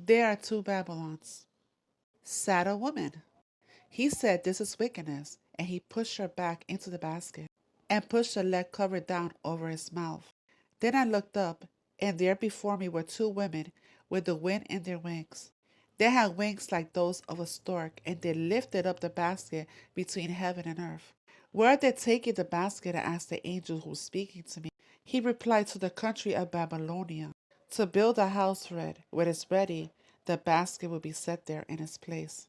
There are two Babylons. Sat a woman. He said, "This is wickedness," and he pushed her back into the basket and pushed the lead cover down over his mouth. Then I looked up, and there before me were two women with the wind in their wings. They had wings like those of a stork, and they lifted up the basket between heaven and earth. "Where are they taking the basket?" I asked the angel who was speaking to me. He replied, "To the country of Babylonia, to build a house for it. When it's ready, the basket will be set there in its place."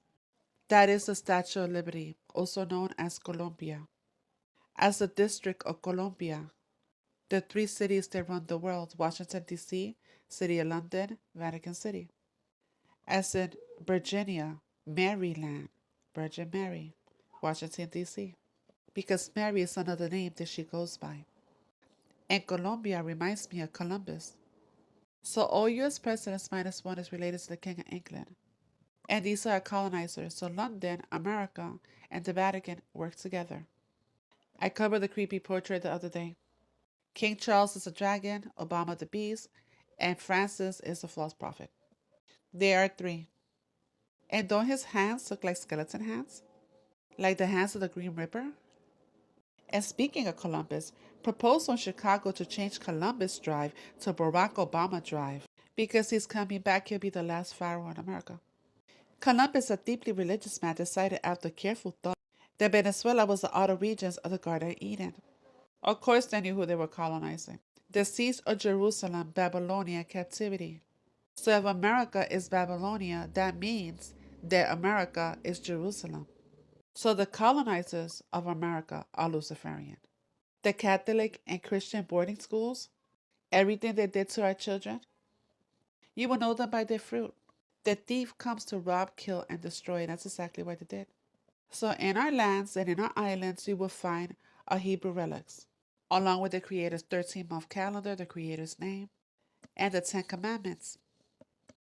That is the Statue of Liberty, also known as Colombia. As the District of Columbia, the three cities that run the world: Washington, D.C., City of London, Vatican City. As in Virginia, Maryland, Virgin Mary, Washington, D.C., because Mary is another name that she goes by. And Colombia reminds me of Columbus. So all U.S. presidents minus one is related to the King of England. And these are colonizers, so London, America, and the Vatican work together. I covered the creepy portrait the other day. King Charles is a dragon, Obama the beast, and Francis is a false prophet. There are three. And don't his hands look like skeleton hands? Like the hands of the Green Ripper? And speaking of Columbus, proposal in Chicago to change Columbus Drive to Barack Obama Drive because he's coming back, he'll be the last pharaoh in America. Columbus, a deeply religious man, decided after careful thought that Venezuela was the outer regions of the Garden of Eden. Of course, they knew who they were colonizing. The siege of Jerusalem, Babylonian captivity. So if America is Babylonia, that means that America is Jerusalem. So the colonizers of America are Luciferian. The Catholic and Christian boarding schools, everything they did to our children, you will know them by their fruit. The thief comes to rob, kill, and destroy, and that's exactly what they did. So in our lands and in our islands, you will find our Hebrew relics, along with the Creator's 13-month calendar, the Creator's name, and the Ten Commandments.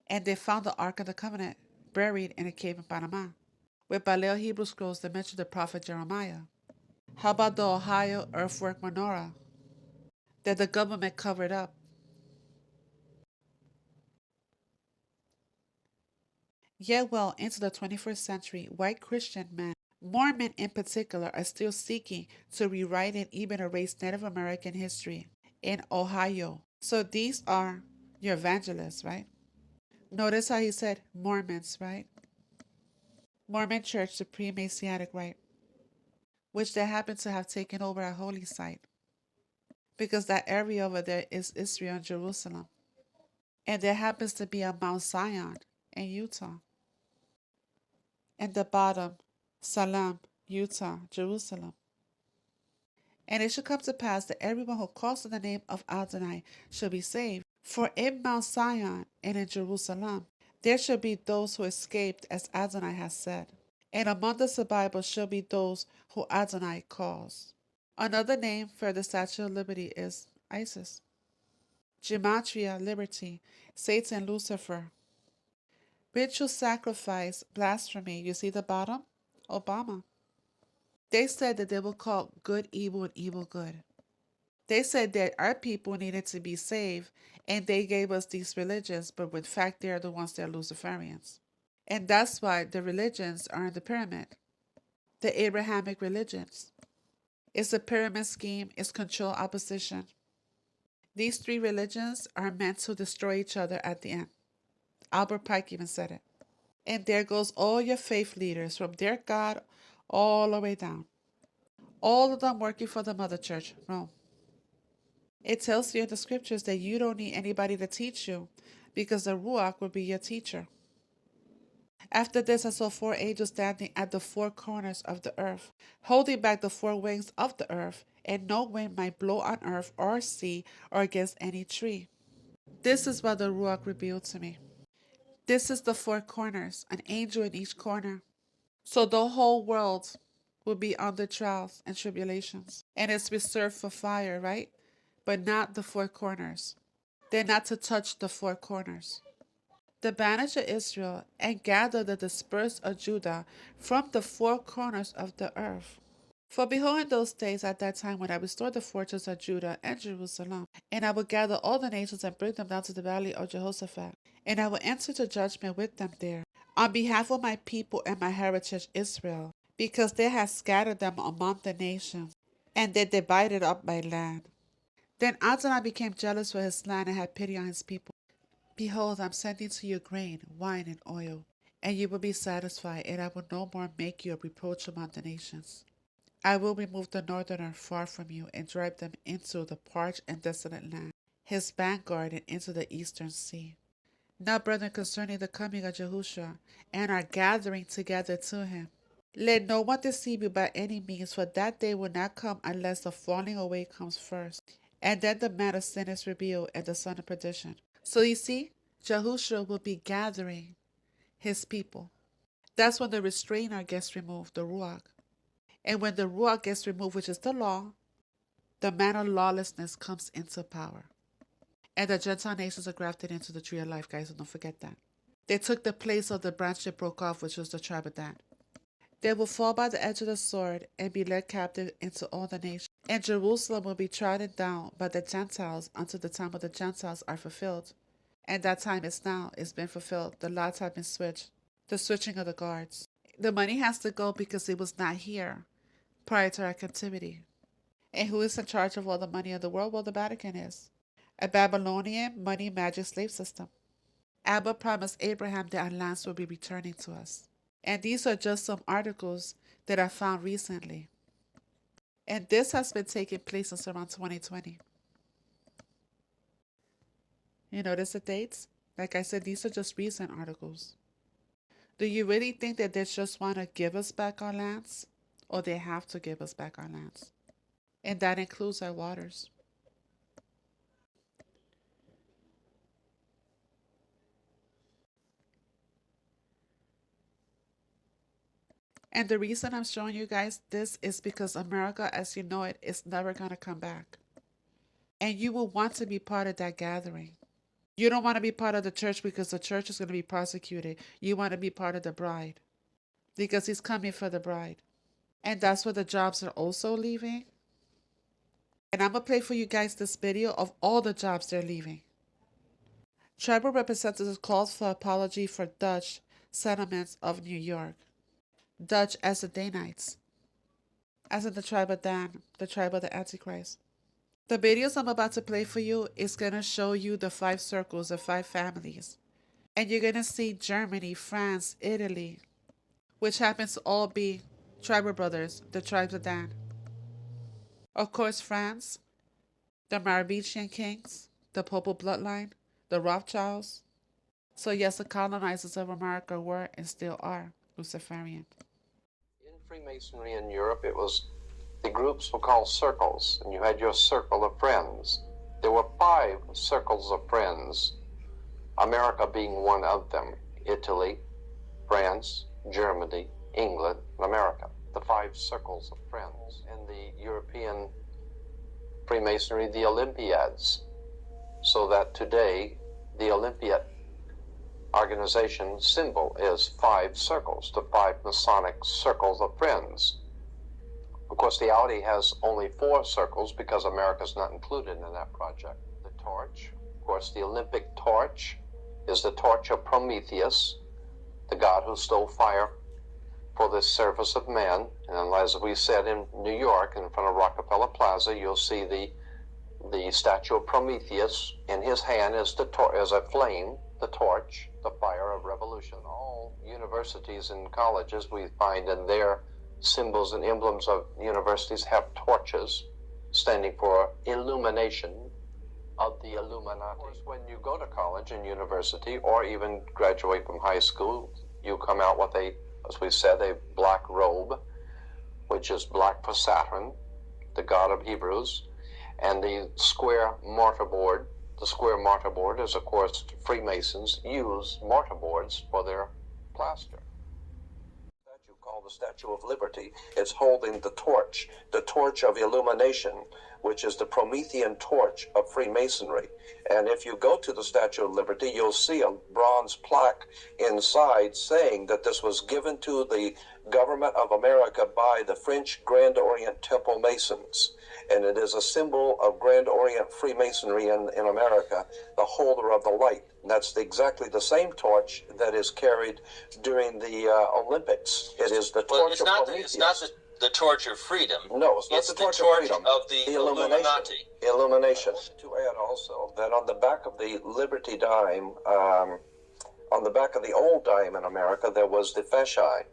And they found the Ark of the Covenant buried in a cave in Panama, with Paleo Hebrew scrolls that mention the prophet Jeremiah. How about the Ohio earthwork menorah that the government covered up? Yet well into the 21st century, white Christian men, Mormon in particular, are still seeking to rewrite and even erase Native American history in Ohio. So these are your evangelists, right? Notice how he said Mormons, right? Mormon Church, Supreme Messianic Rite, which they happen to have taken over a holy site because that area over there is Israel and Jerusalem. And there happens to be a Mount Zion in Utah. And the bottom, Salem, Utah, Jerusalem. And it shall come to pass that everyone who calls on the name of Adonai shall be saved. For in Mount Zion and in Jerusalem there shall be those who escaped, as Adonai has said. And among the Bible shall be those who Adonai calls. Another name for the Statue of Liberty is Isis. Gematria, liberty. Satan, Lucifer. Ritual sacrifice, blasphemy. You see the bottom? Obama. They said that they will call good evil and evil good. They said that our people needed to be saved, and they gave us these religions, but in fact, they're the ones that are Luciferians. And that's why the religions are in the pyramid, the Abrahamic religions. It's a pyramid scheme, it's control opposition. These three religions are meant to destroy each other at the end. Albert Pike even said it. And there goes all your faith leaders, from their God all the way down. All of them working for the Mother Church, Rome. It tells you in the scriptures that you don't need anybody to teach you because the Ruach will be your teacher. After this, I saw four angels standing at the four corners of the earth, holding back the four wings of the earth, and no wind might blow on earth or sea or against any tree. This is what the Ruach revealed to me. This is the four corners, an angel in each corner. So the whole world will be under trials and tribulations, and it's reserved for fire, right? But not the four corners. They're not to touch the four corners. The banish of Israel and gather the dispersed of Judah from the four corners of the earth. For behold, in those days at that time when I restore the fortunes of Judah and Jerusalem, and I will gather all the nations and bring them down to the valley of Jehoshaphat, and I will enter into judgment with them there, on behalf of my people and my heritage Israel, because they had scattered them among the nations, and they divided up my land. Then Adonai became jealous for his land and had pity on his people. Behold, I am sending to you grain, wine, and oil, and you will be satisfied, and I will no more make you a reproach among the nations. I will remove the northerner far from you, and drive them into the parched and desolate land, his vanguard, and into the eastern sea. Now, brethren, concerning the coming of Yahushua, and our gathering together to him, let no one deceive you by any means, for that day will not come unless the falling away comes first, and then the man of sin is revealed, and the son of perdition. So you see, Yahushua will be gathering his people. That's when the restrainer gets removed, the Ruach. And when the Ruach gets removed, which is the law, the man of lawlessness comes into power. And the Gentile nations are grafted into the tree of life, guys, so don't forget that. They took the place of the branch that broke off, which was the tribe of Dan. They will fall by the edge of the sword and be led captive into all the nations. And Jerusalem will be trodden down by the Gentiles until the time of the Gentiles are fulfilled. And that time is now. It's been fulfilled. The lots have been switched. The switching of the guards. The money has to go because it was not here prior to our captivity. And who is in charge of all the money of the world? Well, the Vatican is. A Babylonian money magic slave system. Abba promised Abraham that our lands will be returning to us. And these are just some articles that I found recently. And this has been taking place since around 2020. You notice the dates? Like I said, these are just recent articles. Do you really think that they just want to give us back our lands? Or they have to give us back our lands? And that includes our waters. And the reason I'm showing you guys this is because America, as you know it, is never going to come back. And you will want to be part of that gathering. You don't want to be part of the church because the church is going to be prosecuted. You want to be part of the bride because he's coming for the bride. And that's where the jobs are also leaving. And I'm going to play for you guys this video of all the jobs they're leaving. Tribal representatives calls for apology for Dutch settlements of New York. Dutch as the Danites, as in the tribe of Dan, the tribe of the Antichrist. The videos I'm about to play for you is going to show you the 5 circles, the 5 families. And you're going to see Germany, France, Italy, which happens to all be tribal brothers, the tribes of Dan. Of course, France, the Merovingian kings, the Popal bloodline, the Rothschilds. So yes, the colonizers of America were and still are Luciferian. In Freemasonry in Europe, the groups were called circles, and you had your circle of friends. There were 5 circles of friends, America being one of them. Italy, France, Germany, England, and America. The 5 circles of friends. In the European Freemasonry, the Olympiads. So that today, the Olympiad organization symbol is 5 circles, the 5 Masonic circles of friends. Of course, the Audi has only 4 circles because America's not included in that project. The torch, of course, the Olympic torch is the torch of Prometheus, the god who stole fire for the service of man. And as we said in New York, in front of Rockefeller Plaza, you'll see the statue of Prometheus. In his hand is a flame, the torch, the fire of revolution. All universities and colleges, we find in their symbols and emblems of universities have torches standing for illumination of the Illuminati. Of course, when you go to college and university or even graduate from high school, you come out with as we said, a black robe, which is black for Saturn, the god of Hebrews, and the square mortarboard. The square mortarboard is, of course, Freemasons use mortarboards for their plaster. Statue called the Statue of Liberty is holding the torch of illumination which is the Promethean torch of Freemasonry. And if you go to the Statue of Liberty, you'll see a bronze plaque inside saying that this was given to the government of America by the French Grand Orient Temple Masons. And it is a symbol of Grand Orient Freemasonry in America, the holder of the light. And that's exactly the same torch that is carried during the Olympics. It is the torch of Prometheus. It's not the torch of freedom. No, it's not it's the torch of freedom. Of the Illuminati. Illumination. To add also that on the back of the Liberty dime, on the back of the old dime in America, there was the fasci,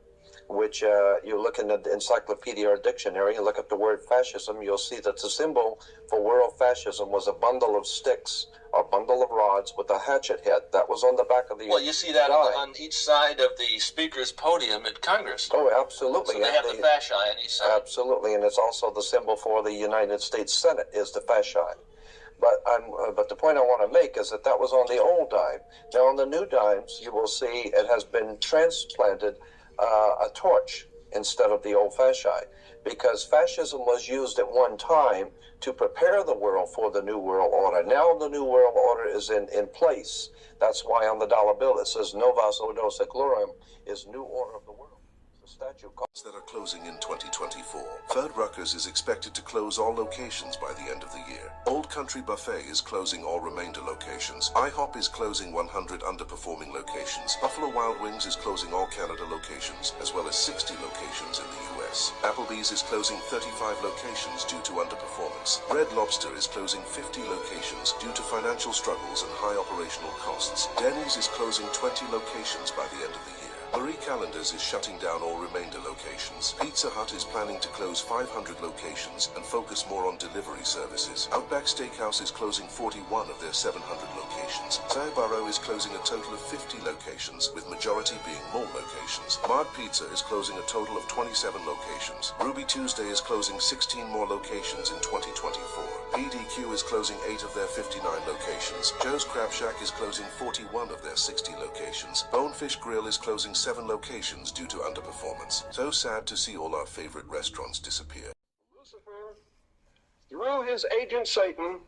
which you look in the encyclopedia or dictionary, you look up the word fascism, you'll see that the symbol for world fascism was a bundle of sticks, or bundle of rods with a hatchet head. That was on the back of the Well, you see that dime. on each side of the speaker's podium at Congress. Oh, absolutely. So they have the fasci on each side. Absolutely, and it's also the symbol for the United States Senate is the fasci. But the point I want to make is that that was on the old dime. Now on the new dimes, you will see it has been transplanted a torch instead of the old fasci, because fascism was used at one time to prepare the world for the New World Order. Now the New World Order is in place. That's why on the dollar bill it says Novus Ordo Seclorum is New Order of the World. The statue that are closing in 2024. Fuddruckers is expected to close all locations by the end of the year. Old Country Buffet is closing all remainder locations. IHOP is closing 100 underperforming locations. Buffalo Wild Wings is closing all Canada locations, as well as 60 locations in the US. Applebee's is closing 35 locations due to underperformance. Red Lobster is closing 50 locations due to financial struggles and high operational costs. Denny's is closing 20 locations by the end of the year. Marie Callender's is shutting down all remainder locations. Pizza Hut is planning to close 500 locations and focus more on delivery services. Outback Steakhouse is closing 41 of their 700 locations. Sbarro is closing a total of 50 locations, with majority being mall locations. Mart Pizza is closing a total of 27 locations. Ruby Tuesday is closing 16 more locations in 2024. PDQ is closing 8 of their 59 locations. Joe's Crab Shack is closing 41 of their 60 locations. Bonefish Grill is closing 7 locations due to underperformance. So sad to see all our favorite restaurants disappear. Lucifer, through his agent Satan,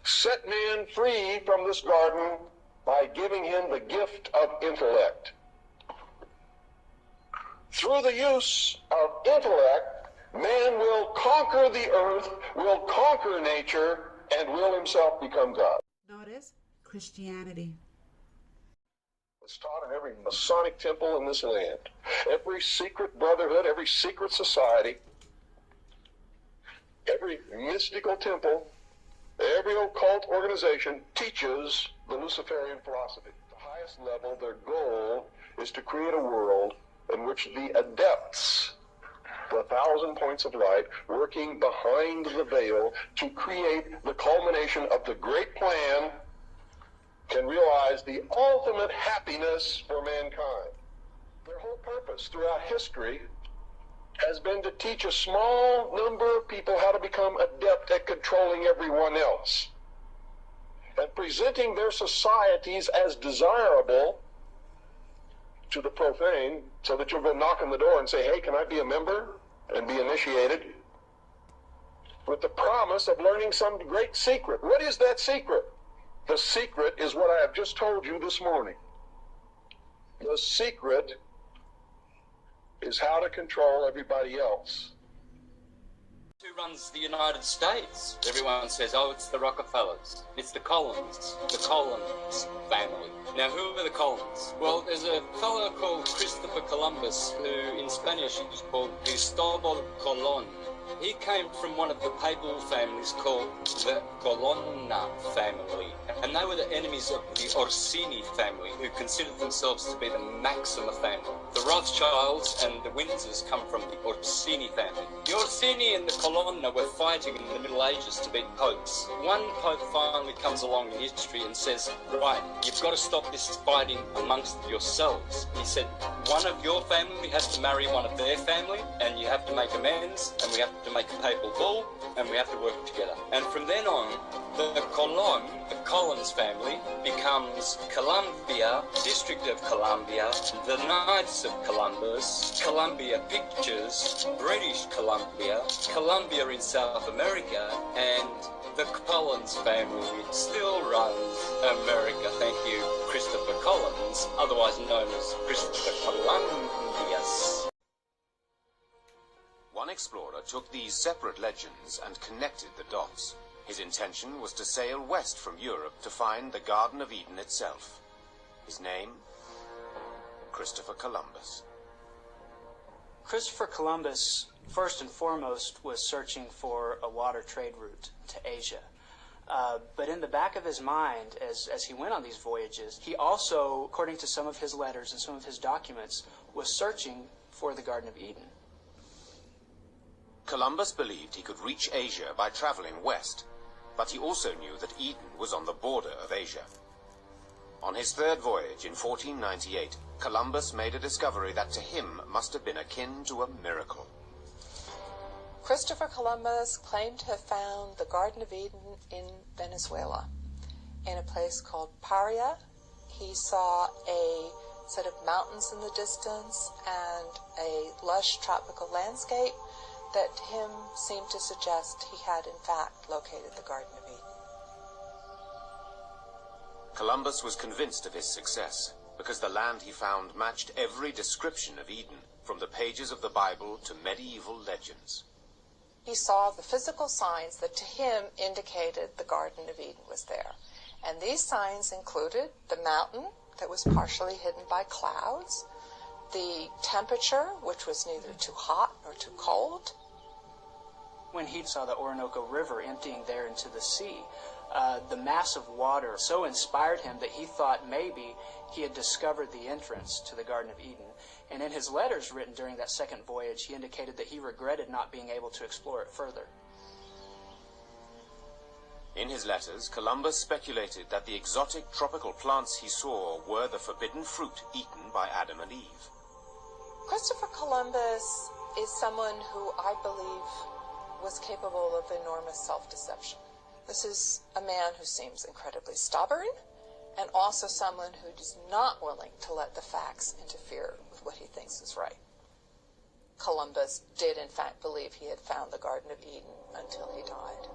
set man free from this garden by giving him the gift of intellect. Through the use of intellect, man will conquer the earth, will conquer nature, and will himself become God. Notice Christianity. It's taught in every Masonic temple in this land, every secret brotherhood, every secret society, every mystical temple, every occult organization teaches the Luciferian philosophy. At the highest level, their goal is to create a world in which the adepts, the 1,000 points of light, working behind the veil to create the culmination of the great plan, can realize the ultimate happiness for mankind. Their whole purpose throughout history has been to teach a small number of people how to become adept at controlling everyone else and presenting their societies as desirable to the profane, so that you'll go knock on the door and say, hey, can I be a member and be initiated? With the promise of learning some great secret. What is that secret? The secret is what I have just told you this morning. The secret is how to control everybody else. Who runs the United States? Everyone says, oh, it's the Rockefellers. It's the Collins family. Now, who are the Collins? Well, there's a fellow called Christopher Columbus, who in Spanish is called Cristobal Colon. He came from one of the papal families called the Colonna family, and they were the enemies of the Orsini family, who considered themselves to be the Maxima family. The Rothschilds and the Windsors come from the Orsini family. The Orsini and the Colonna were fighting in the Middle Ages to be popes. One pope finally comes along in history and says, right, you've got to stop this fighting amongst yourselves. He said, one of your family has to marry one of their family, and you have to make amends, and we have to make a papal bull, and we have to work together. And from then on, the Collins family, becomes Columbia, District of Columbia, the Knights of Columbus, Columbia Pictures, British Columbia, Columbia in South America, and the Collins family still runs America. Thank you, Christopher Collins, otherwise known as Christopher Columbus. One explorer took these separate legends and connected the dots. His intention was to sail west from Europe to find the Garden of Eden itself. His name? Christopher Columbus. Christopher Columbus, first and foremost, was searching for a water trade route to Asia. But in the back of his mind, as he went on these voyages, he also, according to some of his letters and some of his documents, was searching for the Garden of Eden. Columbus believed he could reach Asia by traveling west, but he also knew that Eden was on the border of Asia. On his third voyage in 1498, Columbus made a discovery that to him must have been akin to a miracle. Christopher Columbus claimed to have found the Garden of Eden in Venezuela, in a place called Paria. He saw a set of mountains in the distance and a lush tropical landscape that to him seemed to suggest he had in fact located the Garden of Eden. Columbus was convinced of his success because the land he found matched every description of Eden, from the pages of the Bible to medieval legends. He saw the physical signs that to him indicated the Garden of Eden was there. And these signs included the mountain that was partially hidden by clouds, the temperature, which was neither too hot nor too cold. When he saw the Orinoco River emptying there into the sea, the mass of water so inspired him that he thought maybe he had discovered the entrance to the Garden of Eden. And in his letters written during that second voyage, he indicated that he regretted not being able to explore it further. In his letters, Columbus speculated that the exotic tropical plants he saw were the forbidden fruit eaten by Adam and Eve. Christopher Columbus is someone who I believe was capable of enormous self-deception. This is a man who seems incredibly stubborn, and also someone who is not willing to let the facts interfere with what he thinks is right. Columbus did in fact believe he had found the Garden of Eden until he died.